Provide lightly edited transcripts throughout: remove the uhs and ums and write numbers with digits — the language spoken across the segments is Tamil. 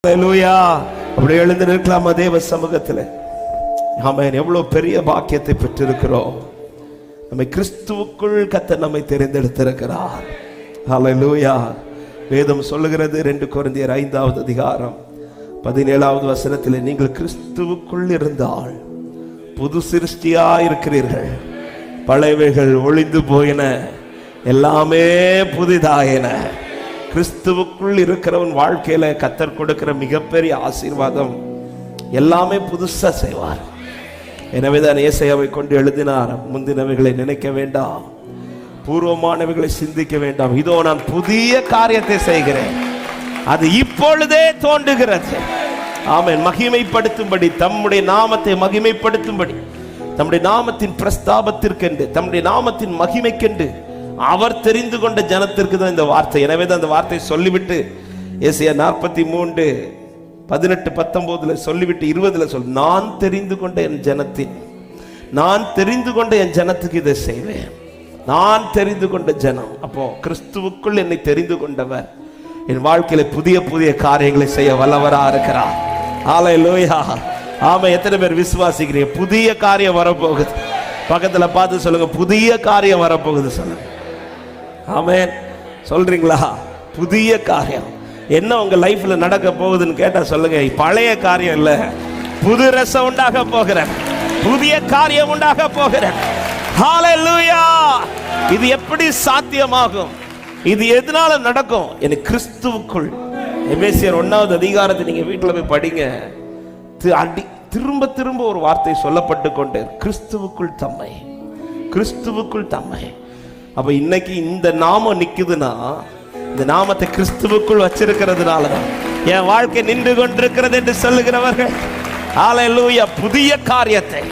ஹல்லேலூயா. அப்படி எழுந்து நிற்கலாமா தேவ சமூகத்தில்? ஆமென். எவ்வளவு பெரிய பாக்கியத்தை பெற்றிருக்கிறோம். நம்மை கிறிஸ்துவுக்குள் கர்த்தர் நம்மை தெரிந்தெடுத்திருக்கிறார். ஹல்லேலூயா. வேதம் சொல்லுகிறது 2 கொரிந்தியர் 5வது அதிகாரம் 17வது வசனத்தில், நீங்கள் கிறிஸ்துவுக்குள் இருந்தால் புது சிருஷ்டியா இருக்கிறீர்கள், பழையவைகள் ஒளிந்து போயின, எல்லாமே புதிதாயின. கிறிஸ்துவுக்குள் இருக்கிறவன் வாழ்க்கையில கர்த்தர் கொடுக்கிற மிகப்பெரிய ஆசீர்வாதம் எல்லாமே புதுசா செய்வார். எனவேதான் ஏசாயாவை கொண்டு எழுதினார், முந்தினவைகளை நினைக்க வேண்டாம், பூர்வமானவைகளை சிந்திக்க வேண்டாம், இதோ நான் புதிய காரியத்தை செய்கிறேன், அது இப்பொழுதே தோன்றுகிறது. ஆமென். மகிமைப்படுத்தும்படி, தம்முடைய நாமத்தை மகிமைப்படுத்தும்படி, தம்முடைய நாமத்தின் பிரஸ்தாபத்திற்கென்று, தம்முடைய நாமத்தின் மகிமைக்கென்று அவர் தெரிந்து கொண்ட ஜனத்திற்கு தான் இந்த வார்த்தை. எனவே தான் அந்த வார்த்தை சொல்லிவிட்டு ஏசாயா 43:18-19 சொல்லிவிட்டு 20 சொல், நான் தெரிந்து கொண்ட என் ஜனத்தின், நான் தெரிந்து கொண்ட என் ஜனத்துக்கு இதை செய்வேன். நான் தெரிந்து கொண்ட ஜனம். அப்போ கிறிஸ்துவுக்குள் என்னை தெரிந்து கொண்டவர் என் வாழ்க்கையில புதிய புதிய காரியங்களை செய்ய வல்லவரா இருக்கிறார். ஹல்லேலூயா. ஆமா. எத்தனை பேர் விசுவாசிக்கிறீங்க? புதிய காரியம் வரப்போகுது. பக்கத்துல பார்த்து சொல்லுங்க, புதிய காரியம் வரப்போகுது சொல்லுங்க. ஆமென். சொல்றீங்களா? புதிய காரியம் என்ன உங்க லைஃப்ல நடக்க போகுதுன்னு கேட்டா சொல்லுங்க, பழைய காரியம் இல்ல, புது ரசம் உண்டாக போகிறேன், புதிய காரியம் உண்டாக போகிறேன். ஹல்லேலூயா. இது எப்படி சாத்தியமாகும்? இது எதனால நடக்கும்? எனக்கு கிறிஸ்துவுக்குள். எபேசியர் 1வது அதிகாரத்தை நீங்க வீட்டுல போய் படிங்க. திரும்ப திரும்ப ஒரு வார்த்தை சொல்லப்பட்டு கொண்டே, கிறிஸ்துவுக்குள் தம்மை, கிறிஸ்துவுக்குள் தம்மை. அப்ப இன்னைக்கு இந்த நாமம் நிக்குதுன்னா, இந்த நாமத்தை கிறிஸ்துவுக்குள் வச்சிருக்கிறதுனால தான் என் வாழ்க்கை நின்று கொண்டிருக்கிறது என்று சொல்லுகிறவர்கள், ஹல்லேலூயா. புதிய காரியத்தை,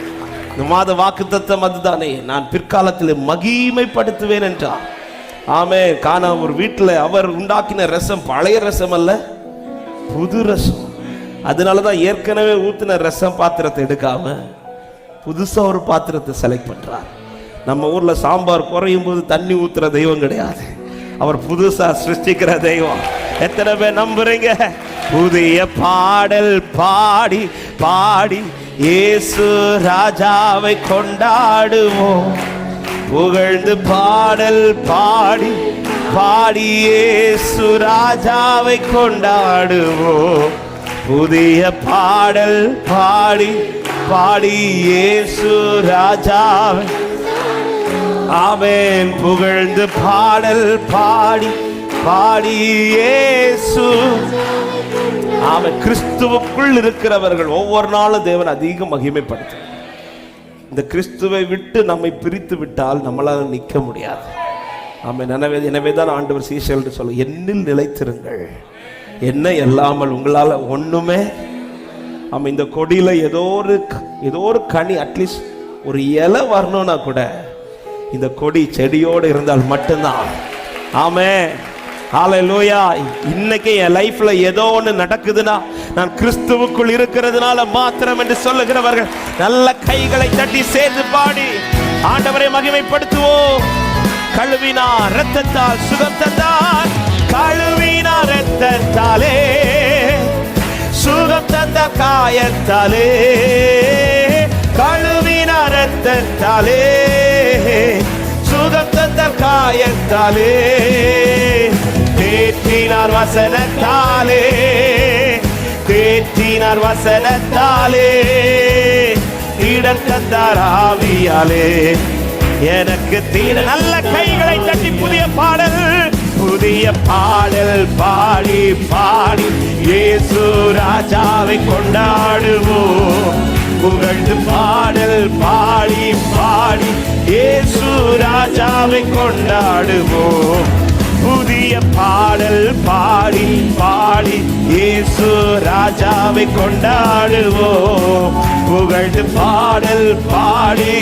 இந்த மாத வாக்குத்தத்தம் அதுதானே, நான் பிற்காலத்தில் மகிமைப்படுத்துவேன் என்றார். ஆமே. காணா ஒரு வீட்டில் அவர் உண்டாக்கின ரசம் பழைய ரசம் அல்ல, புது ரசம். அதனாலதான் ஏற்கனவே ஊத்தின ரசம் பாத்திரத்தை எடுக்காம புதுசா ஒரு பாத்திரத்தை செலக்ட் பண்றார். நம்ம ஊர்ல சாம்பார் குறையும் போது தண்ணி ஊத்துற தெய்வம் கிடையாது, அவர் புதுசா சிருஷ்டிக்கிற தெய்வம். எத்தனை பேர் நம்புறீங்க? புதிய பாடல் பாடி பாடி இயேசு ராஜாவை கொண்டாடுவோம், புகழ்ந்து பாடல் பாடி பாடி இயேசு ராஜாவை கொண்டாடுவோம், புதிய பாடல் பாடி பாடி இயேசு ராஜாவை. ஆமென். புகழ்ந்து பாடல் பாடி பாடி இயேசு. ஆமென். கிறிஸ்துவுக்குள் இருக்கிறவர்கள் ஒவ்வொரு நாளும் தேவன் அதிக மகிமைப்படுத்த. இந்த கிறிஸ்துவை விட்டு நம்மை பிரித்து விட்டால் நம்மளால நிற்க முடியாது. ஆமென். எனவேதான் ஆண்டவர் சீஷர்கள் சொல்ல, என்னில் நிலைத்திருங்கள், என்ன இல்லாமல் உங்களால ஒண்ணுமே. ஆமா. இந்த கொடியில ஏதோ ஒரு கனி, அட்லீஸ்ட் ஒரு இலை வரணும்னா கூட இந்த கொடி செடியோடு இருந்தால் மட்டும்தான். ஆமென். ஹல்லேலூயா. இன்னைக்கு என் லைஃப்ல ஏதோ ஒன்று நடக்குதுன்னா நான் கிறிஸ்துவுக்குள் இருக்கிறதுனால மாத்திரம் என்று சொல்லுகிறவர்கள் நல்ல கைகளை தட்டி சேர்த்து பாடி ஆண்டவரை மகிமைப்படுத்துவோம். கழுவினார் இரத்தத்தால் சுகம் தந்தார், கழுவினார் இரத்தத்தாலே சுகம் தந்த காயத்தாலே, கழுவினார் இரத்தத்தாலே சுகம் தந்த காயத்தாலே, தேற்றினார் வசனத்தாலே, தேற்றினார் வசனத்தாலே, இடம் தந்தார் ஆவியாலே எனக்கு தீர. நல்ல கைகளை தட்டி புதிய பாடல், புதிய பாடல் பாடி பாடி இயேசு ராஜாவை கொண்டாடுவோம், புகழ்ந்து பாடல் பாடி பாடி இயேசு ராஜாவை கொண்டாடுவோம், புதிய பாடல் பாடி பாடி இயேசு ராஜாவை கொண்டாடுவோம், புகழ்ந்து பாடல் பாடி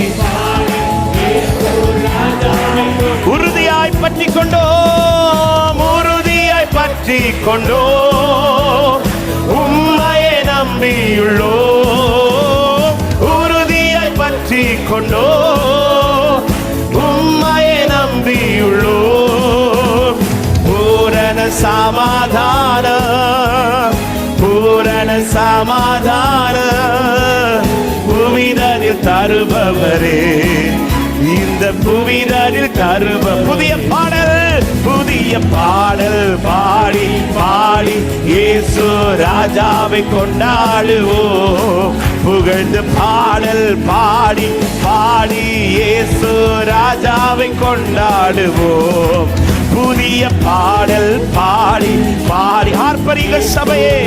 உறுதியாய் பற்றி கொண்டோம், உறுதியாய் பற்றி கொண்டோம், உம்மையை நம்பியுள்ளோம், உறுதியாய் பற்றி கொண்டோம், உம்மையை நம்பியுள்ளோம், பூரண சமாதானம் பூரண சமாதான புவிதனில் தருபவரே, இந்த புவிதனில் தருப புதிய பாடல் பாடி பாடி இயேசு ராஜாவை கொண்டாடுவோம். புகழ்ந்து பாடல் பாடி பாடி இயேசு ராஜாவை கொண்டாடுவோம். புதிய பாடல் பாடி பாடி ஆர்ப்பரிக சபையே,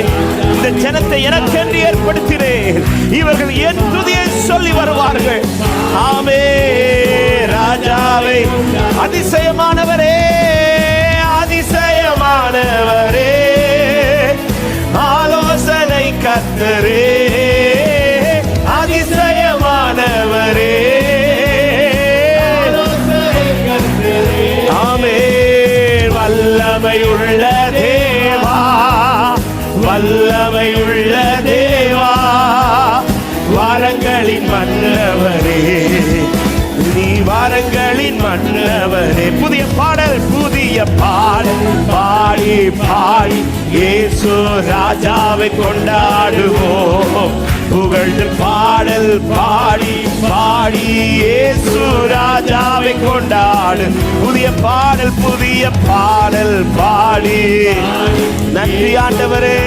இந்த ஜனத்தை எனக்கென்று ஏற்படுத்தினேன், இவர்கள் என் துதியை சொல்லி வருவார்கள். ஆமே ராஜாவை, அதிசயமானவரே அதிசயமானவரே, ஆலோசனை கர்த்தரே அதிசயமானவரே, ஆமே வல்லமையுள்ள தேவா, வல்லமையுள்ள தேவா, வாரங்களின் மன்னவரே, நீ வாரங்களின் மன்னவரே. புதிய பாடல் பாடி பாடி இயேசு ராஜாவை கொண்டாடுவோம். புகழ்ந்து பாடல் பாடி பாடி இயேசு ராஜாவை கொண்டாடு. புதிய பாடல் பாடி. நன்றி ஆண்டவரே,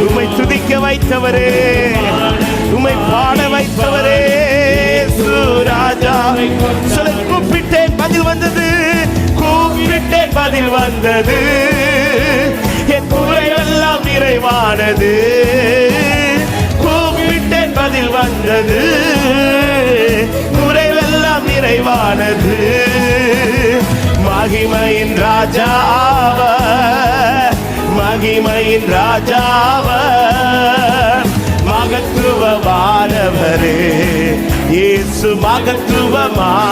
உம்மை துதிக்க வைத்தவரே, உம்மை பாட வைத்தவரே. ராஜாவை கூப்பிட்டேன், பதில் வந்தது, கூப்பிட்டேன், பதில் வந்தது, என் குறைவெல்லாம் நிறைவானது. கூப்பிட்டேன், பதில் வந்தது, குறைவெல்லாம் நிறைவானது. மகிமையின் ராஜாவர், மகிமையின் ராஜாவர், மகத்துவமானவரே, இயேசு மகத்துவமானவரே.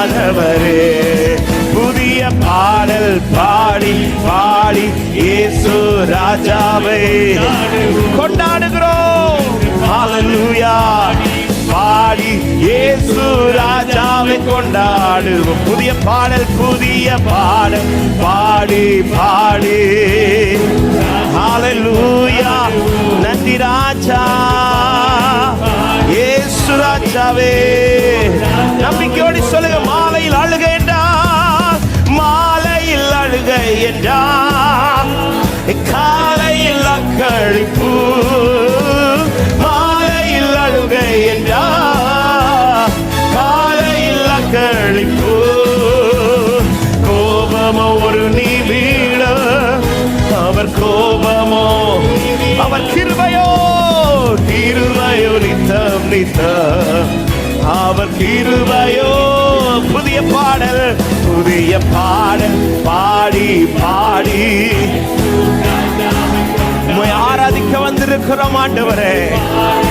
புதிய பாடல் பாடி பாடி இயேசு ராஜாவை கொண்டாடுகிறோம். ஹல்லேலூயா. பாடி இயேசு ராஜாவை கொண்டாடுவோம். புதிய பாடல் பாடி பாடி. ஹல்லேலூயா. நன்றி ராஜா இயேசு ராஜாவே. நம்பிக்கையோடு சொல்லுங்க, மாலையில் அழுக என்றால், மாலையில் அழுக என்றால், காலையில் அக்களிப்பு, மாலையில் அழுக என்றால், காலையில் அக்களிப்பு. கோபமோ ஒரு நிமிடம், அவர் கோபமோ அவர் கிருபையோ, கிருபையோ நித்தம் நித்தம், அவர் கிருபையோ. புதிய பாடல் பாடி பாடி உம்மை ஆராதிக்க வந்திருக்கிறோம் ஆண்டவரே,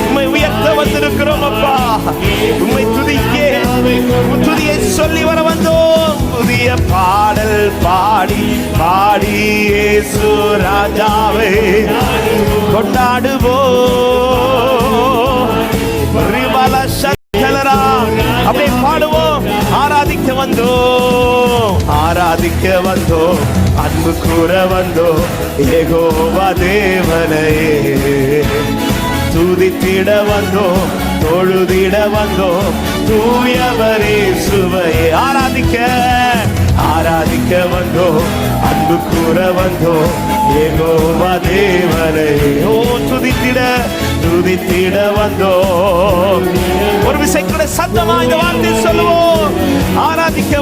உம்மை உயர்த்த வந்திருக்கிறோம் அப்பா, உம்மை துதியை சொல்லி வர வந்தோம். புதிய பாடல் பாடி பாடி இயேசு ராஜாவை கொண்டாடுவோம். அப்படியே பாடுவோம். ஆராதிக்க வந்தோம், அன்பு கூற வந்தோம், யெகோவா தேவனையே. துதித்திட வந்தோம், தொழுதிட வந்தோம், தூயவரே சுவையே. ஆராதிக்க வந்தோம், அன்பு கூற வந்தோம், யெகோவா தேவனையே. ஓ துதித்திட வந்தோம். ஒரு விசை கூட சத்தமா இந்த வார்த்தை சொல்லுவோம். ஆராதிக்க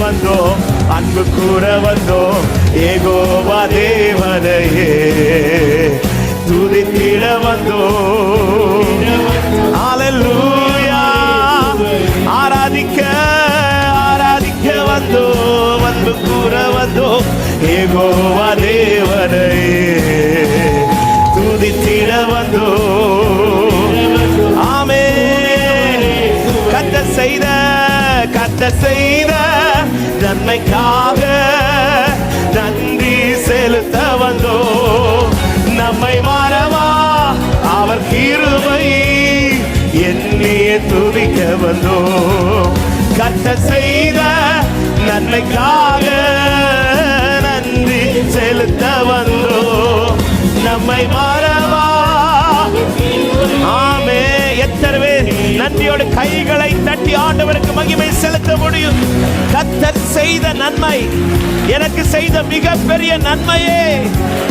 வந்தோம், அன்பு கூற வந்தோம், யெகோவா தேவனையே. துதித்திட வந்தோம். ஹல்லேலூயா. ஆராதிக்க வந்தோம், அன்பு கூற வந்தோம், யெகோவா தேவனையே. துதித்திட வந்தோம். ஆமென். கர்த்தர் செய்த நன்மைக்காக நன்றி செலுத்த வந்தோம். நம்மை மாறவா அவர் கிருபை என்னையே துதிக்க வந்தோம். கர்த்தர் செய்த நன்மைக்காக நன்றி செலுத்த வந்தோம். மாறாய் மாறவா. ஆமே. எத்தனை பேர் நன்றியோடு கைகளை தட்டி ஆண்டவருக்கு மகிமை செலுத்த முடியும்? கர்த்தர் செய்த நன்மை, எனக்கு செய்த மிகப்பெரிய நன்மையே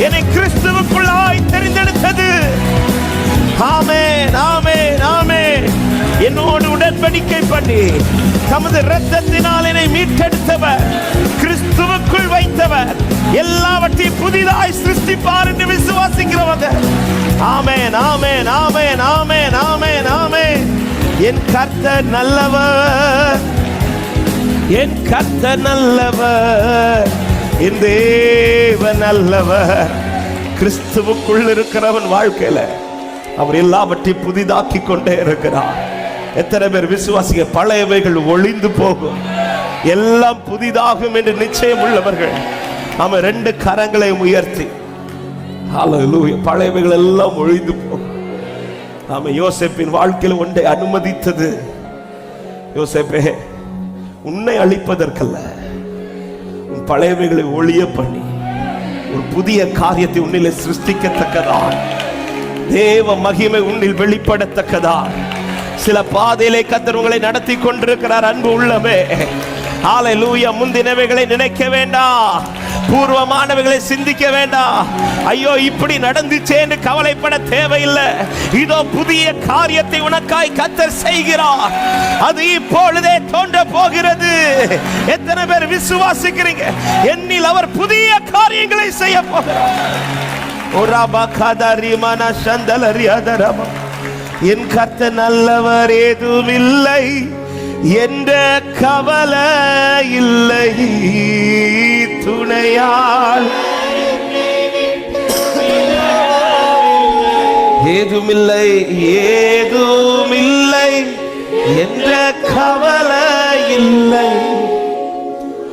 என்னை கிறிஸ்துவுக்குள்ளாய் தெரிந்தெடுத்தது. ஆமென், ஆமென், ஆமென். என்னோடு உடன்படிக்கை பண்ணி தமது இரத்தத்தினால் என்னை மீட்டெடுத்தவர், கிறிஸ்துவுக்குள் வைத்தவர், எல்லாவற்றையும் புதிதாய் சிருஷ்டிப்பார் என்று விசுவாசிக்கிறவங்க. ஆமென், ஆமென், ஆமென், ஆமென், ஆமென், ஆமென். என் கர்த்தர் நல்லவர், என் கர்த்தர் நல்லவர், என் தேவன் நல்லவர். கிறிஸ்துவுக்குள் இருக்கிறவன் வாழ்க்கையில அவர் எல்லாவற்றையும் புதிதாக்கி கொண்டே இருக்கிறார். எத்தனை பேர் விசுவாசிக்க? பழையவைகள் ஒளிந்து போகும், எல்லாம் புதிதாகும் என்று நிச்சயம் உள்ளவர்கள். அவன் 2 கரங்களை உயர்த்தி ஹல்லேலூயா. பழையவைகள் எல்லாம் ஒளிந்து போகும். அவன் யோசேப்பின் வாழ்க்கையில் ஒன்றை அனுமதித்தது. யோசேப்பே, உன்னை அழிப்பதற்கல்ல, உன் பழையவைகளை ஒளிய பண்ணி ஒரு புதிய காரியத்தை உன்னிலே சிருஷ்டிக்கத்தக்கதா, தேவ மகிமை உன்னில் வெளிப்படத்தக்கதா சில பாதையிலே கர்த்தர் உங்களை நடத்தி கொண்டிருக்கிறார். அன்பு உள்ளமே, ஹல்லேலூயா. முந்தினவைகளை நினைக்க வேண்டாம், பூர்வமானவைகளை சிந்திக்க வேண்டாம். ஐயோ இப்படி நடந்துச்சே என்று கவலைப்பட தேவையில்லை. இதோ புதிய காரியத்தை உனக்காய் கர்த்தர் செய்கிறார், அது இப்பொழுதே தோன்ற போகிறது. எத்தனை பேர் விசுவாசிக்கிறீங்க? என்னில் அவர் புதிய காரியங்களை செய்ய போகிறார். என் கர்த்தர் நல்லவர், ஏதுமில்லை என்ற கவலை இல்லை, துணையால் ஏதுமில்லை, ஏதுமில்லை என்ற கவலை இல்லை,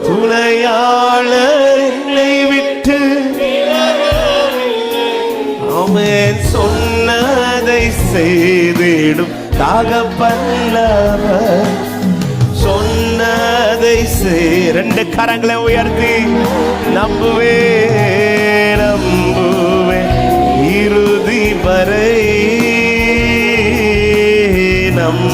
துணையாளர் என்னை விட்டு. ஆமென். சொன்னதை செய்திடும் தகப்பனவர், சொன்னதை செய். 2 கரங்களை உயர்த்தி நம்புவே நம்புவே இறுதி வரை